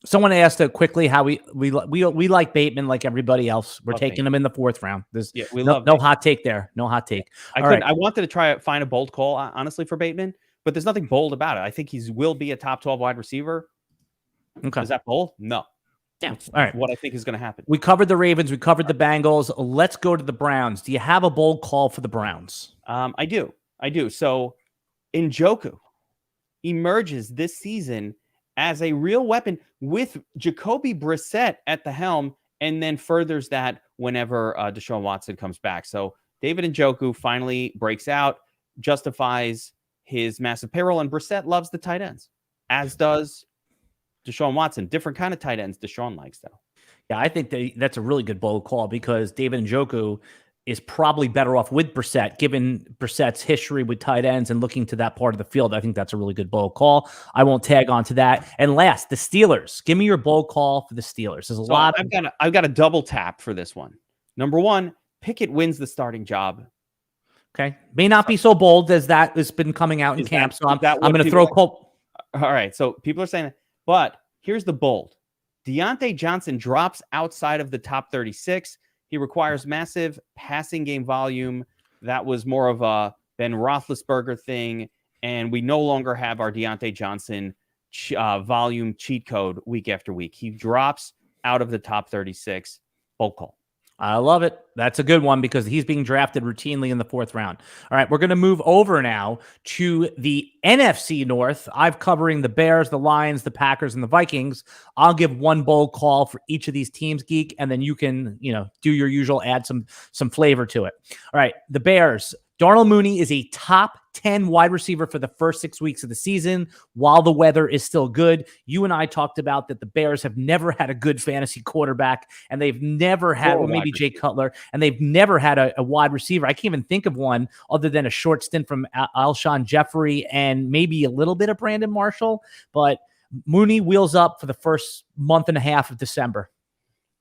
Speaker 1: Someone asked quickly how we like Bateman like everybody else. We're taking him in the 4th round.
Speaker 2: We love
Speaker 1: no hot take there. No hot take.
Speaker 2: I wanted to find a bold call, honestly, for Bateman, but there's nothing bold about it. I think he will be a top 12 wide receiver.
Speaker 1: Okay.
Speaker 2: Is that bold? No.
Speaker 1: Yeah. All right.
Speaker 2: What I think is going to happen.
Speaker 1: We covered the Ravens. We covered the Bengals. Let's go to the Browns. Do you have a bold call for the Browns?
Speaker 2: I do. So Njoku emerges this season as a real weapon with Jacoby Brissett at the helm, and then furthers that whenever Deshaun Watson comes back. So David Njoku finally breaks out, justifies his massive payroll, and Brissett loves the tight ends, as does Deshaun Watson. Different kind of tight ends Deshaun likes, though.
Speaker 1: Yeah, I think that's a really good bold call, because David Njoku is probably better off with Brissett, given Brissett's history with tight ends and looking to that part of the field. I think that's a really good bold call. I won't tag on to that. And last, the Steelers. Give me your bold call for the Steelers. There's a lot.
Speaker 2: I've got a double tap for this one. Number 1, Pickett wins the starting job.
Speaker 1: Okay. May not be so bold as that has been coming out in camp. So I'm going to throw Cole.
Speaker 2: All right. So people are saying that, but here's the bold. Diontae Johnson drops outside of the top 36. He requires massive passing game volume. That was more of a Ben Roethlisberger thing. And we no longer have our Diontae Johnson volume cheat code week after week. He drops out of the top 36. Bold call.
Speaker 1: I love it. That's a good one because he's being drafted routinely in the 4th round. All right, we're going to move over now to the NFC North. I'm covering the Bears, the Lions, the Packers, and the Vikings. I'll give one bold call for each of these teams, Geek, and then you can, do your usual, add some flavor to it. All right, the Bears. Darnell Mooney is a top 10 wide receiver for the first 6 weeks of the season while the weather is still good. You and I talked about that the Bears have never had a good fantasy quarterback, and they've never had, well, maybe Jay Cutler, and they've never had a wide receiver. I can't even think of one other than a short stint from Alshon Jeffrey and maybe a little bit of Brandon Marshall. But Mooney wheels up for the first month and a half of December.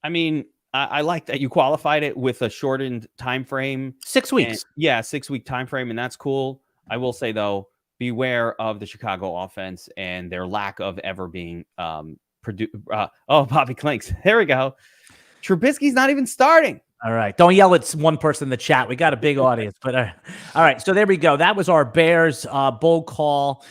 Speaker 2: I mean, I like that you qualified it with a shortened time frame.
Speaker 1: 6 weeks.
Speaker 2: 6-week time frame, and that's cool. I will say, though, beware of the Chicago offense and their lack of ever being Bobby Clinks. There we go. Trubisky's not even starting.
Speaker 1: All right. Don't yell at one person in the chat. We got a big audience. But all right. So there we go. That was our Bears bold call.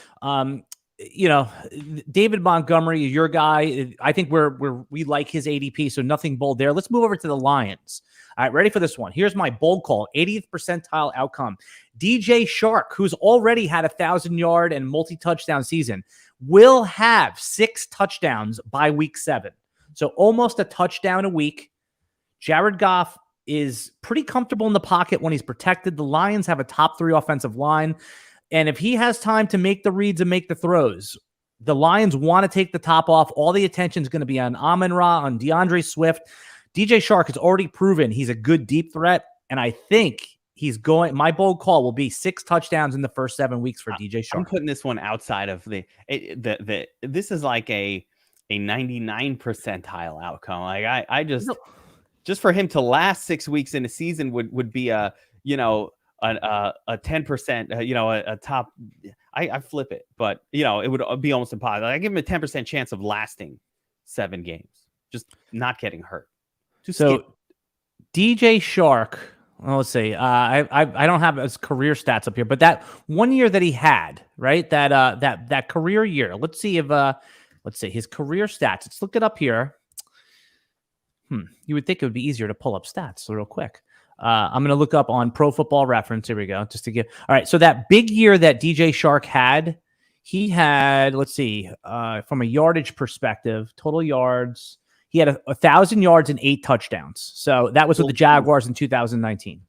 Speaker 1: David Montgomery, your guy. I think we like his ADP, so nothing bold there. Let's move over to the Lions. All right, ready for this one. Here's my bold call, 80th percentile outcome. DJ Chark, who's already had 1,000-yard and multi-touchdown season, will have 6 touchdowns by week 7. So almost a touchdown a week. Jared Goff is pretty comfortable in the pocket when he's protected. The Lions have a top 3 offensive line. And if he has time to make the reads and make the throws, the Lions want to take the top off. All the attention is going to be on Amon-Ra, on DeAndre Swift. DJ Chark has already proven he's a good deep threat, and I think he's going. My bold call will be 6 touchdowns in the first 7 weeks for DJ Chark.
Speaker 2: I'm putting this one outside of the this is like a 99 percentile outcome. Like I just for him to last 6 weeks in a season would be a 10%, a top. I flip it, but it would be almost impossible. I give him a 10% chance of lasting 7 games, just not getting hurt.
Speaker 1: DJ Chark. Well, let's see. I don't have his career stats up here, but that 1 year that he had, right? That career year. Let's see his career stats. Let's look it up here. You would think it would be easier to pull up stats real quick. I'm going to look up on Pro Football Reference. Here we go. Just to give. All right. So that big year that DJ Chark had, he had, let's see, from a yardage perspective, total yards, he had 1,000 yards and 8 touchdowns. So that was with the Jaguars in 2019.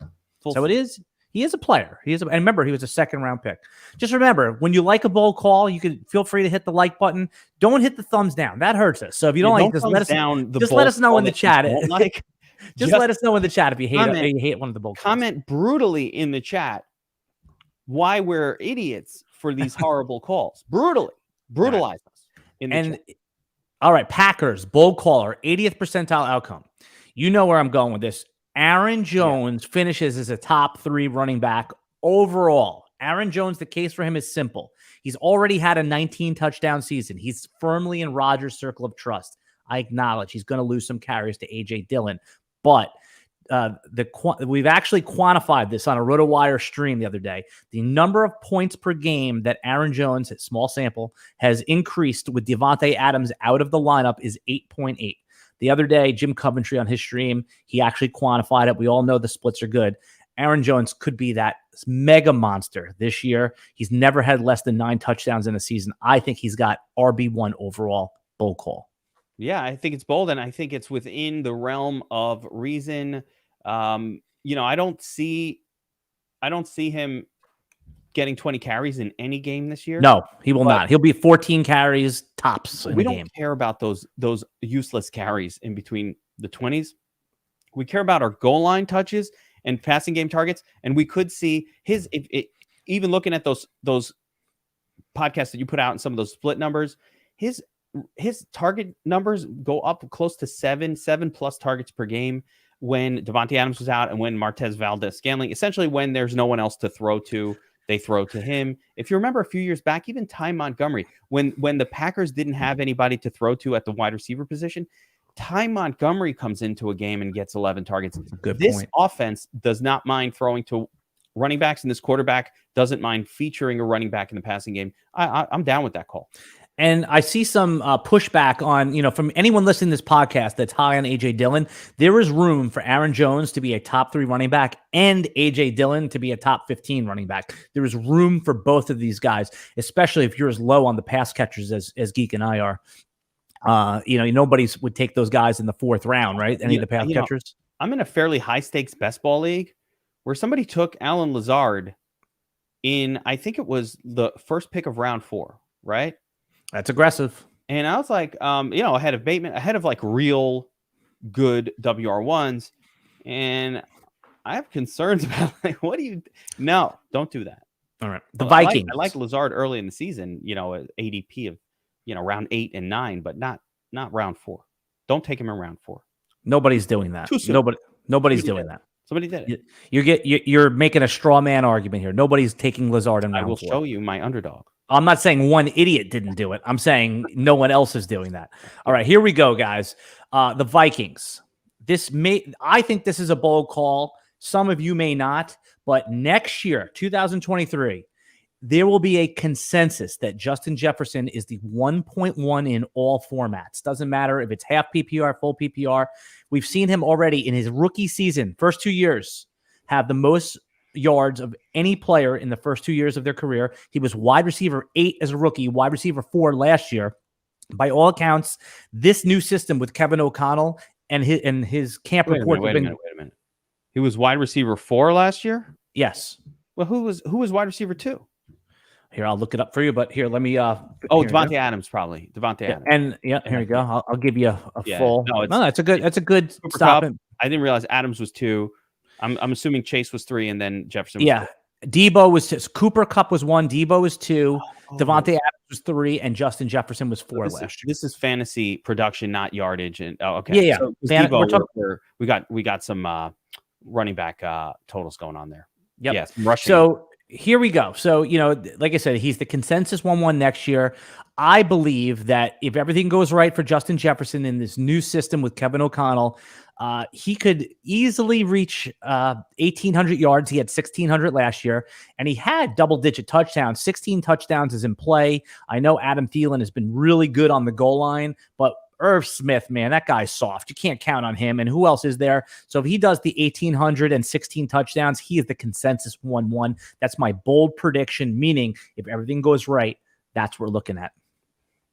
Speaker 1: He is a player. And remember, he was a 2nd-round pick. Just remember, when you like a bold call, you can feel free to hit the like button. Don't hit the thumbs down. That hurts us. So if you don't like, just let us know in the chat. Just let us know in the chat if you hate one of the bold calls. Comment
Speaker 2: brutally in the chat why we're idiots for these horrible calls. Brutalize us in the chat.
Speaker 1: All right, Packers, bold caller, 80th percentile outcome. You know where I'm going with this. Aaron Jones finishes as a top 3 running back overall. Aaron Jones, the case for him is simple. He's already had a 19-touchdown season. He's firmly in Rodgers' circle of trust. I acknowledge he's going to lose some carries to A.J. Dillon. But we've actually quantified this on a RotoWire stream the other day. The number of points per game that Aaron Jones, at small sample, has increased with Devontae Adams out of the lineup is 8.8. The other day, Jim Coventry on his stream, he actually quantified it. We all know the splits are good. Aaron Jones could be that mega monster this year. He's never had less than 9 touchdowns in a season. I think he's got RB1 overall. Bold call.
Speaker 2: Yeah, I think it's bold, and I think it's within the realm of reason. I don't see him getting 20 carries in any game this year.
Speaker 1: No, he will not. He'll be 14 carries tops in
Speaker 2: we
Speaker 1: the
Speaker 2: don't
Speaker 1: game.
Speaker 2: Care about those useless carries in between the 20s. We care about our goal line touches and passing game targets, and we could see even looking at those podcasts that you put out and some of those split numbers, his target numbers go up close to 7 plus targets per game when Devontae Adams was out and when Martez Valdez-Scantling, essentially when there's no one else to throw to they throw to him. If you remember a few years back, even Ty Montgomery, when the Packers didn't have anybody to throw to at the wide receiver position, Ty Montgomery comes into a game and gets 11 targets. This offense does not mind throwing to running backs, and this quarterback doesn't mind featuring a running back in the passing game. I'm down with that call.
Speaker 1: And I see some pushback on, from anyone listening to this podcast that's high on A.J. Dillon. There is room for Aaron Jones to be a top 3 running back and A.J. Dillon to be a top 15 running back. There is room for both of these guys, especially if you're as low on the pass catchers as Geek and I are. Nobody would take those guys in the 4th round, right? Any of the pass catchers?
Speaker 2: I'm in a fairly high-stakes best ball league where somebody took Allen Lazard in, I think it was the first pick of round 4, right?
Speaker 1: That's aggressive.
Speaker 2: And I was like, ahead of Bateman, ahead of like real good WR1s. And I have concerns about no, don't do that.
Speaker 1: All right. The Vikings.
Speaker 2: I like Lazard early in the season, ADP of, round 8 and 9, but not round 4. Don't take him in round 4.
Speaker 1: Nobody's doing that. Nobody's doing that.
Speaker 2: Somebody did it.
Speaker 1: You're making a straw man argument here. Nobody's taking Lazard in round 4.
Speaker 2: I will show you my underdog.
Speaker 1: I'm not saying one idiot didn't do it. I'm saying no one else is doing that. All right, here we go, guys. The Vikings. I think this is a bold call. Some of you may not, but next year, 2023, there will be a consensus that Justin Jefferson is the 1.1 in all formats. Doesn't matter if it's half PPR, full PPR. We've seen him already in his rookie season, first 2 years, have the most yards of any player in the first 2 years of their career. He was wide receiver 8 as a rookie, wide receiver 4 last year. By all accounts, this new system with Kevin O'Connell and his camp report.
Speaker 2: Wait a minute. He was wide receiver 4 last year?
Speaker 1: Yes.
Speaker 2: Well, who was wide receiver 2?
Speaker 1: Here, I'll look it up for you, but here, let me
Speaker 2: Devontae Adams, probably. Devontae Adams.
Speaker 1: And here you go. I'll give you a full. No, that's a good stop.
Speaker 2: I didn't realize Adams was 2. I'm assuming Chase was 3 and then Jefferson was 2.
Speaker 1: Debo was 2. Cooper Kupp was 1. Debo was 2. Devontae Adams was 3, and Justin Jefferson was 4 last year.
Speaker 2: This is fantasy production, not yardage. And okay.
Speaker 1: Yeah.
Speaker 2: So Debo, we got some running back totals going on there.
Speaker 1: Yep.
Speaker 2: Yes. Rushing.
Speaker 1: So here we go. So, like I said, he's the consensus 1-1 next year. I believe that if everything goes right for Justin Jefferson in this new system with Kevin O'Connell, he could easily reach 1,800 yards. He had 1,600 last year, and he had double-digit touchdowns. 16 touchdowns is in play. I know Adam Thielen has been really good on the goal line, but Irv Smith, man, that guy's soft. You can't count on him. And who else is there? So if he does the 1,800 and 16 touchdowns, he is the consensus 1-1. That's my bold prediction, meaning if everything goes right, that's what we're looking at.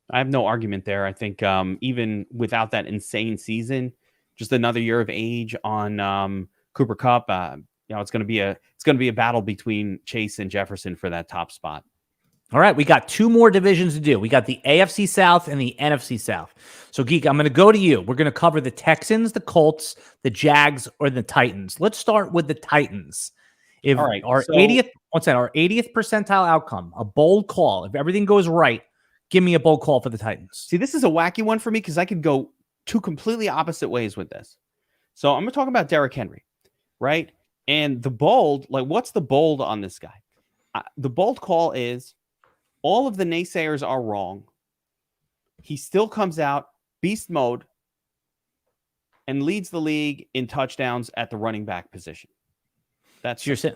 Speaker 2: I have no argument there. I think even without that insane season, just another year of age on Cooper Kupp, it's going to be a battle between Chase and Jefferson for that top spot.
Speaker 1: All right, we got 2 more divisions to do. We got the AFC South and the NFC South. So, Geek, I'm going to go to you. We're going to cover the Texans, the Colts, the Jags, or the Titans. Let's start with the Titans. If
Speaker 2: all right,
Speaker 1: our 80th percentile outcome, a bold call, if everything goes right, give me a bold call for the Titans.
Speaker 2: See, this is a wacky one for me because I could go 2 completely opposite ways with this. So I'm going to talk about Derrick Henry, right? And the bold, what's the bold on this guy? The bold call is all of the naysayers are wrong. He still comes out beast mode and leads the league in touchdowns at the running back position. That's
Speaker 1: your sin.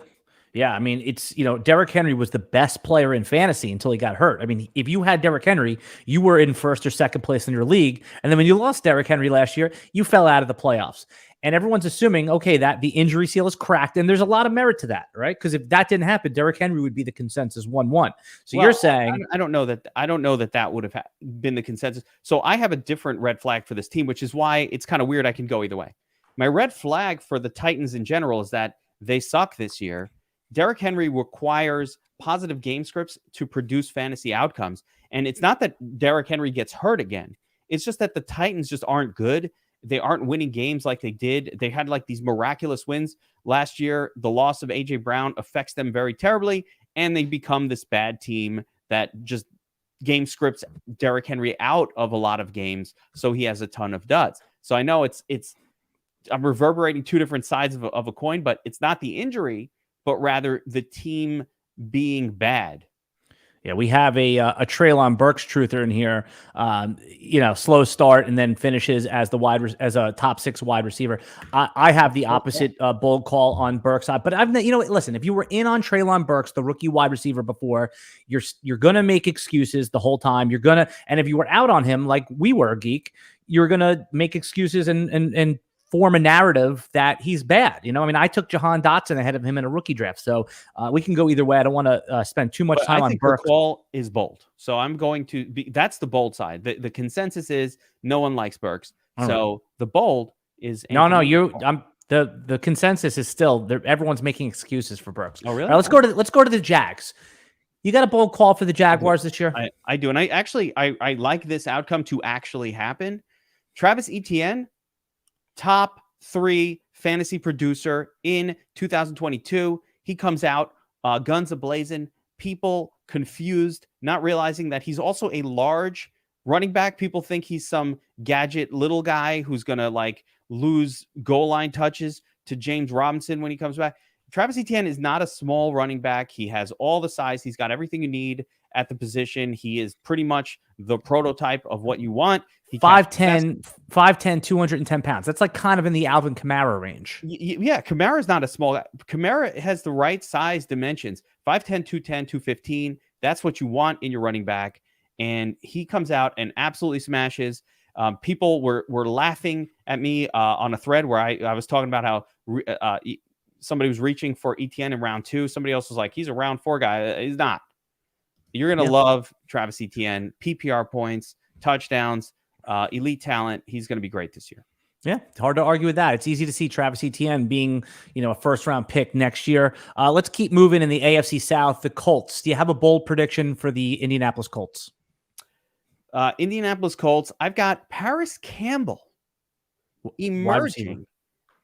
Speaker 1: Yeah, I mean, it's, Derrick Henry was the best player in fantasy until he got hurt. I mean, if you had Derrick Henry, you were in first or second place in your league. And then when you lost Derrick Henry last year, you fell out of the playoffs. And everyone's assuming, okay, that the injury seal is cracked. And there's a lot of merit to that, right? Because if that didn't happen, Derrick Henry would be the consensus 1-1. So you're saying...
Speaker 2: I don't know that would have been the consensus. So I have a different red flag for this team, which is why it's kind of weird. I can go either way. My red flag for the Titans in general is that they suck this year. Derrick Henry requires positive game scripts to produce fantasy outcomes. And it's not that Derrick Henry gets hurt again. It's just that the Titans just aren't good. They aren't winning games like they did. They had these miraculous wins last year. The loss of A.J. Brown affects them very terribly, and they become this bad team that just game scripts Derrick Henry out of a lot of games, so he has a ton of duds. So I know I'm reverberating 2 different sides of a coin, but it's not the injury, but rather the team being bad.
Speaker 1: Yeah, we have a Treylon Burks truther in here. Slow start and then finishes as as a top 6 wide receiver. I have the opposite bold call on Burks. But listen, if you were in on Treylon Burks, the rookie wide receiver before, you're gonna make excuses the whole time. And if you were out on him like we were, Geek, you're gonna make excuses and form a narrative that he's bad. I took Jahan Dotson ahead of him in a rookie draft. So we can go either way. I don't want to spend too much time on Burks.
Speaker 2: The call is bold. So I'm going to be, that's the bold side. The consensus is no one likes Burks. So the bold is
Speaker 1: the consensus is still everyone's making excuses for Burks.
Speaker 2: Oh, really?
Speaker 1: All right, let's go to the Jags. You got a bold call for the Jaguars this year?
Speaker 2: I do. And I like this outcome to actually happen. Travis Etienne, top 3 fantasy producer in 2022. He comes out guns a-blazing, people confused, not realizing that he's also a large running back. People think he's some gadget little guy who's going to lose goal line touches to James Robinson when he comes back. Travis Etienne is not a small running back. He has all the size. He's got everything you need at the position. He is pretty much the prototype of what you want.
Speaker 1: 5'10", 210 pounds. That's kind of in the Alvin Kamara range.
Speaker 2: Yeah, Kamara's not a small guy. Kamara has the right size dimensions. 5'10", 210, 215. That's what you want in your running back. And he comes out and absolutely smashes. People were laughing at me on a thread where I was talking about how somebody was reaching for Etienne in round 2. Somebody else was like, he's a round 4 guy. He's not. You're going to love Travis Etienne. PPR points, touchdowns, elite talent. He's going to be great this year.
Speaker 1: Yeah, it's hard to argue with that. It's easy to see Travis Etienne being, a first-round pick next year. Let's keep moving in the AFC South. The Colts. Do you have a bold prediction for the Indianapolis Colts?
Speaker 2: Indianapolis Colts. I've got Paris Campbell emerging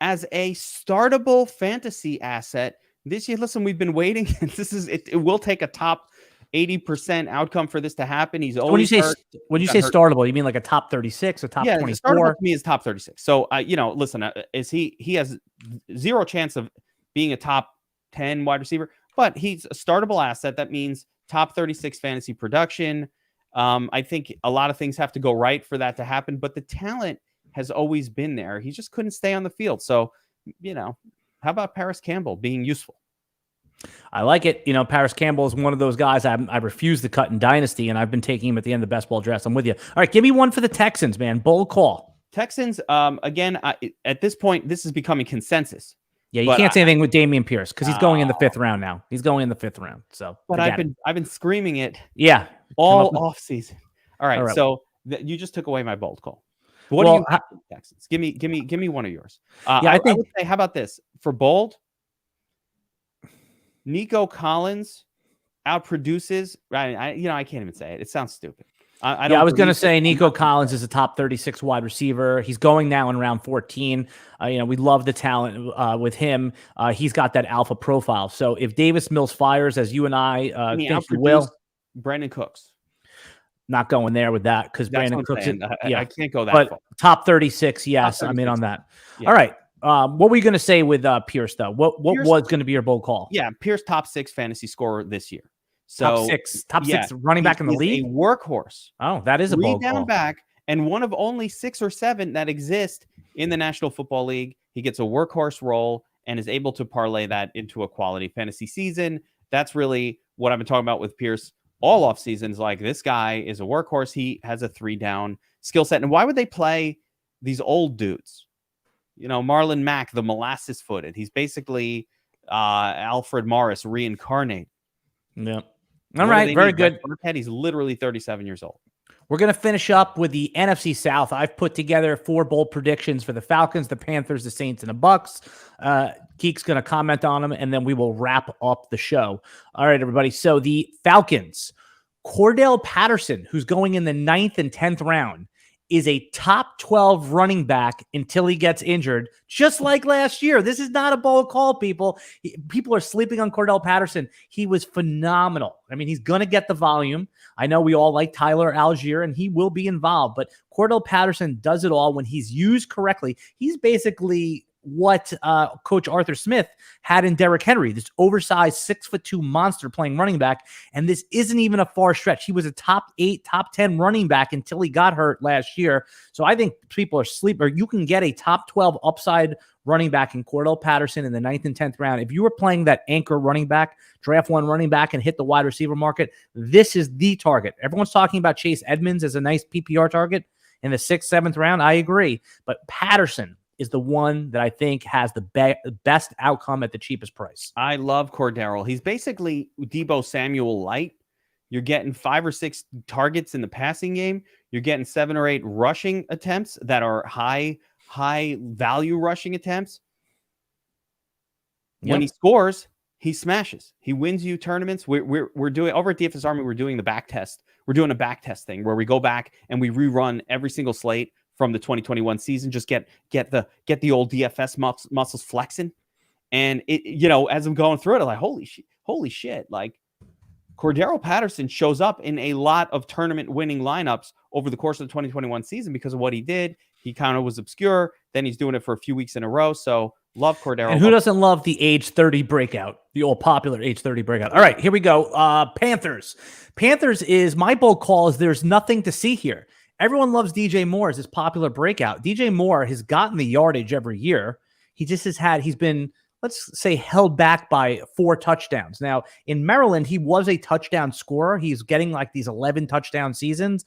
Speaker 2: as a startable fantasy asset this year. Listen, we've been waiting. It will take a top 80% outcome for this to happen. He's always
Speaker 1: when you say startable, you mean like a top 36 or top 24?
Speaker 2: Startable to me is top 36. So listen, he has zero chance of being a top 10 wide receiver, but he's a startable asset. That means top 36 fantasy production. I think a lot of things have to go right for that to happen, but the talent has always been there. He just couldn't stay on the field. So, how about Paris Campbell being useful?
Speaker 1: I like it. Paris Campbell is one of those guys I refuse to cut in Dynasty, and I've been taking him at the end of the best ball drafts. I'm with you. All right, give me one for the Texans, man. Bold call.
Speaker 2: Texans, again, at this point, this is becoming consensus.
Speaker 1: Yeah, you can't say anything with Damian Pierce because he's going in the 5th round now. He's going in the 5th round. So,
Speaker 2: but I've been screaming it.
Speaker 1: Yeah,
Speaker 2: all off season. All right. So you just took away my bold call. What do you think of Texans? Give me one of yours. I would say, how about this for bold? Nico Collins outproduces. I can't even say it. It sounds stupid. I was
Speaker 1: going to say Nico Collins is a top 36 wide receiver. He's going now in round 14. We love the talent with him. He's got that alpha profile. So if Davis Mills fires, as you and I think he will,
Speaker 2: Brandon Cooks.
Speaker 1: Not going there with that because Brandon Cooks.
Speaker 2: I can't go that far.
Speaker 1: But top 36, yes, I'm in on that. Yeah. All right. What were you going to say with Pierce, though? What Pierce, was going to be your bold call?
Speaker 2: Yeah, Pierce, top 6 fantasy scorer this year. So
Speaker 1: top six running back in the league.
Speaker 2: A workhorse.
Speaker 1: Oh, that is a bold call.
Speaker 2: 3 down back, and one of only 6 or 7 that exist in the National Football League. He gets a workhorse role and is able to parlay that into a quality fantasy season. That's really what I've been talking about with Pierce all off seasons. Like, this guy is a workhorse. He has a 3-down skill set. And why would they play these old dudes? Marlon Mack, the molasses footed. He's basically Alfred Morris reincarnated.
Speaker 1: Yeah. All right. Very good.
Speaker 2: He's literally 37 years old.
Speaker 1: We're going to finish up with the NFC South. I've put together 4 bold predictions for the Falcons, the Panthers, the Saints, and the Bucks. Geek's going to comment on them, and then we will wrap up the show. All right, everybody. So the Falcons, Cordell Patterson, who's going in the 9th and 10th round, is a top 12 running back until he gets injured, just like last year. This is not a bold call, people. People are sleeping on Cordell Patterson. He was phenomenal. I mean, he's going to get the volume. I know we all like Tyler Algier, and he will be involved, but Cordell Patterson does it all when he's used correctly. He's basically what Coach Arthur Smith had in Derrick Henry, this oversized 6'2" monster playing running back. And this isn't even a far stretch. He was a top 8, top 10 running back until he got hurt last year. So I think people are sleeping. You can get a top 12 upside running back in Cordell Patterson in the 9th and 10th round. If you were playing that anchor running back, draft one running back, and hit the wide receiver market, this is the target. Everyone's talking about Chase Edmonds as a nice PPR target in the 6th, 7th round. I agree. But Patterson is the one that I think has the best outcome at the cheapest price.
Speaker 2: I love Cordero. He's basically Deebo Samuel light. You're getting 5 or 6 targets in the passing game. You're getting 7 or 8 rushing attempts that are high value rushing attempts. When he scores, he smashes. He wins you tournaments. We're doing over at DFS Army. We're doing the back test. We're doing a back test thing where we go back and we rerun every single slate from the 2021 season. Just get the old DFS muscles flexing. And it, as I'm going through it, I'm like, holy shit. Like, Cordero Patterson shows up in a lot of tournament winning lineups over the course of the 2021 season because of what he did. He kind of was obscure. Then he's doing it for a few weeks in a row. So love Cordero.
Speaker 1: And who doesn't love the age 30 breakout, the old popular age 30 breakout? All right, here we go. Panthers. Panthers is my bold call is there's nothing to see here. Everyone loves DJ Moore as his popular breakout. DJ Moore has gotten the yardage every year. He's been, let's say, held back by 4 touchdowns. Now, in Maryland, he was a touchdown scorer. He's getting like these 11 touchdown seasons.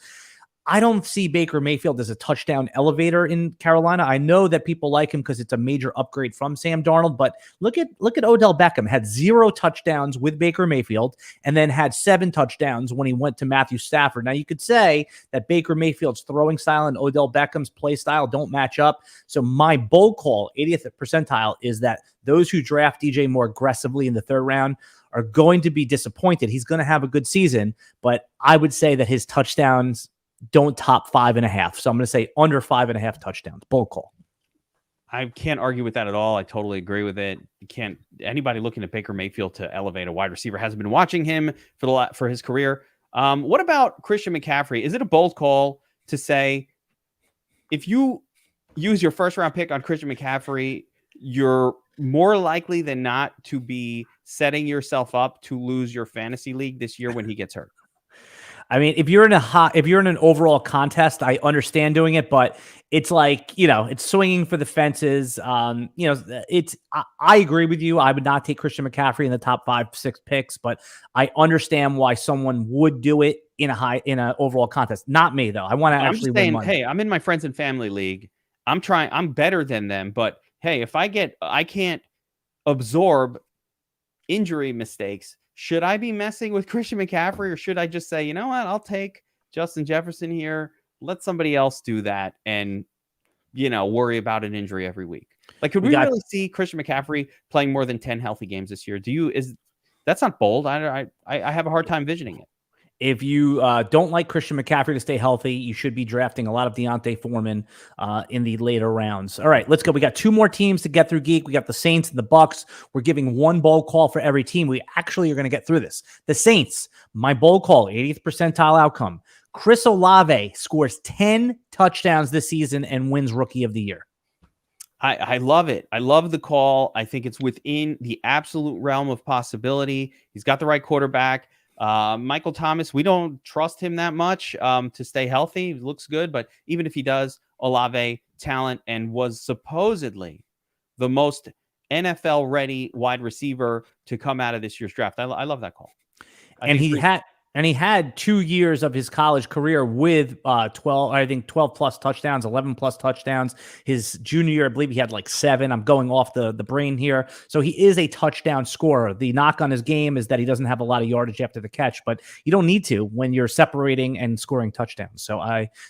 Speaker 1: I don't see Baker Mayfield as a touchdown elevator in Carolina. I know that people like him because it's a major upgrade from Sam Darnold, but look at Odell Beckham. Had 0 touchdowns with Baker Mayfield and then had 7 touchdowns when he went to Matthew Stafford. Now, you could say that Baker Mayfield's throwing style and Odell Beckham's play style don't match up. So my bold call, 80th percentile, is that those who draft DJ Moore aggressively in the 3rd round are going to be disappointed. He's going to have a good season, but I would say that his touchdowns don't top 5.5. So I'm going to say under 5.5 touchdowns. Bold call.
Speaker 2: I can't argue with that at all. I totally agree with it. Anybody looking at Baker Mayfield to elevate a wide receiver hasn't been watching him for his career. What about Christian McCaffrey? Is it a bold call to say if you use your 1st round pick on Christian McCaffrey, you're more likely than not to be setting yourself up to lose your fantasy league this year when he gets hurt?
Speaker 1: I mean, if you're in an overall contest, I understand doing it, but it's like, it's swinging for the fences. I agree with you. I would not take Christian McCaffrey in the top 5, 6 picks, but I understand why someone would do it in a overall contest. Not me though. I want to actually win money.
Speaker 2: Hey, I'm in my friends and family league. I'm better than them, but hey, if I can't absorb injury mistakes. Should I be messing with Christian McCaffrey, or should I just say, you know what, I'll take Justin Jefferson here. Let somebody else do that and, worry about an injury every week. Like, could we really see Christian McCaffrey playing more than 10 healthy games this year? That's not bold. I have a hard time visioning it.
Speaker 1: If you don't like Christian McCaffrey to stay healthy, you should be drafting a lot of Deontay Foreman in the later rounds. All right, let's go. We got 2 more teams to get through, Geek. We got the Saints and the Bucks. We're giving 1 bold call for every team. We actually are going to get through this. The Saints, my bold call, 80th percentile outcome. Chris Olave scores 10 touchdowns this season and wins Rookie of the Year.
Speaker 2: I love it. I love the call. I think it's within the absolute realm of possibility. He's got the right quarterback. Michael Thomas, we don't trust him that much to stay healthy. He looks good, but even if he does, Olave, talent, and was supposedly the most NFL-ready wide receiver to come out of this year's draft. I love that call.
Speaker 1: And he had 2 years of his college career with 12 plus touchdowns, 11 plus touchdowns. His junior year, I believe he had like 7. I'm going off the brain here. So he is a touchdown scorer. The knock on his game is that he doesn't have a lot of yardage after the catch, but you don't need to when you're separating and scoring touchdowns. So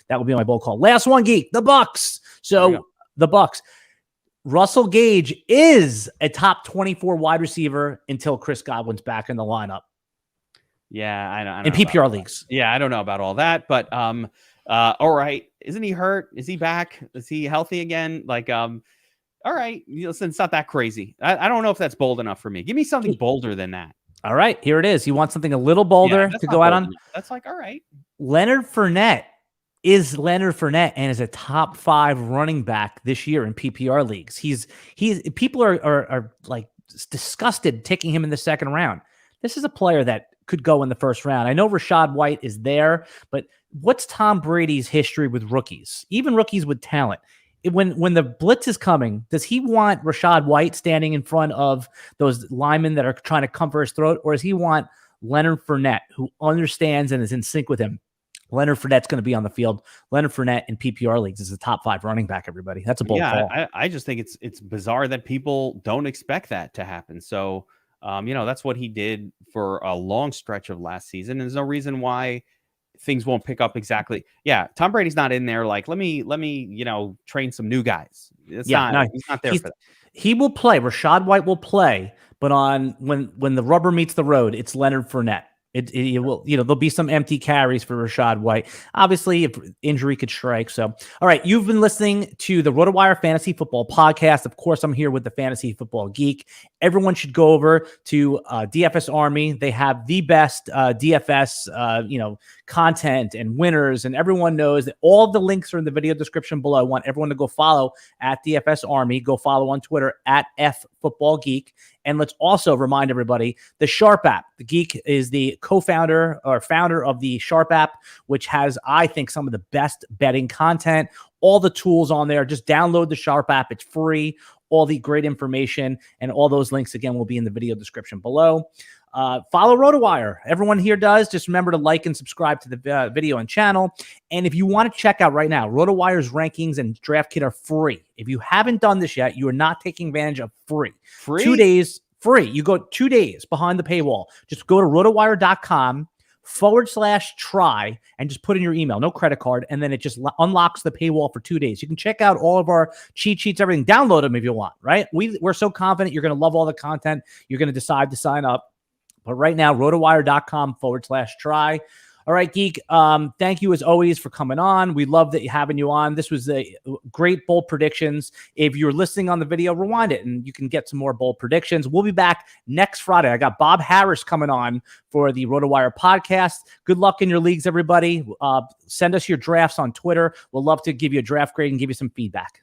Speaker 1: that would be my bold call. Last one, Geek, the Bucks. So the Bucks. Russell Gage is a top 24 wide receiver until Chris Godwin's back in the lineup.
Speaker 2: Yeah, I don't
Speaker 1: in PPR leagues.
Speaker 2: Yeah, I don't know about all that, but all right. Isn't he hurt? Is he back? Is he healthy again? Like, all right. Listen, it's not that crazy. I don't know if that's bold enough for me. Give me something bolder than that.
Speaker 1: All right, here it is. You want something a little bolder to go out on?
Speaker 2: That's like, all right.
Speaker 1: Leonard Fournette is Leonard Fournette and is a top 5 running back this year in PPR leagues. He's people are like disgusted taking him in the second round. This is a player that could go in the first round. I know Rashad White is there, but what's Tom Brady's history with rookies, even rookies with talent? When the blitz is coming, does he want Rashad White standing in front of those linemen that are trying to come for his throat, or does he want Leonard Fournette, who understands and is in sync with him? Leonard Fournette's going to be on the field. Leonard Fournette in PPR leagues is a top 5 running back, everybody. That's a bold call.
Speaker 2: I just think it's bizarre that people don't expect that to happen. So, that's what he did for a long stretch of last season. And there's no reason why things won't pick up exactly. Yeah, Tom Brady's not in there like, let me train some new guys. He's not there for that.
Speaker 1: He will play. Rashad White will play, but when the rubber meets the road, it's Leonard Fournette. It will, there'll be some empty carries for Rashad White. Obviously, if injury could strike. So, all right, you've been listening to the RotoWire Fantasy Football Podcast. Of course, I'm here with the Fantasy Football Geek. Everyone should go over to DFS Army. They have the best DFS, content and winners, and everyone knows that all the links are in the video description below. I want everyone to go follow at DFS Army. Go follow on Twitter at FFootballGeek. And let's also remind everybody, the Sharp app. The Geek is the co-founder or founder of the Sharp app, which has, I think, some of the best betting content, all the tools on there. Just download the Sharp app. It's free. All the great information and all those links, again, will be in the video description below. Follow RotoWire. Everyone here does. Just remember to like and subscribe to the video and channel. And if you want to check out right now, RotoWire's rankings and draft kit are free. If you haven't done this yet, you are not taking advantage of free. 2 days free. You go 2 days behind the paywall. Just go to rotowire.com/try and just put in your email, no credit card, and then it just unlocks the paywall for 2 days. You can check out all of our cheat sheets, everything. Download them if you want, right? We're so confident you're going to love all the content. You're going to decide to sign up. But right now, rotowire.com/try. All right, Geek, thank you as always for coming on. We love having you on. This was a great bold predictions. If you're listening on the video, rewind it and you can get some more bold predictions. We'll be back next Friday. I got Bob Harris coming on for the RotoWire podcast. Good luck in your leagues, everybody. Send us your drafts on Twitter. We'll love to give you a draft grade and give you some feedback.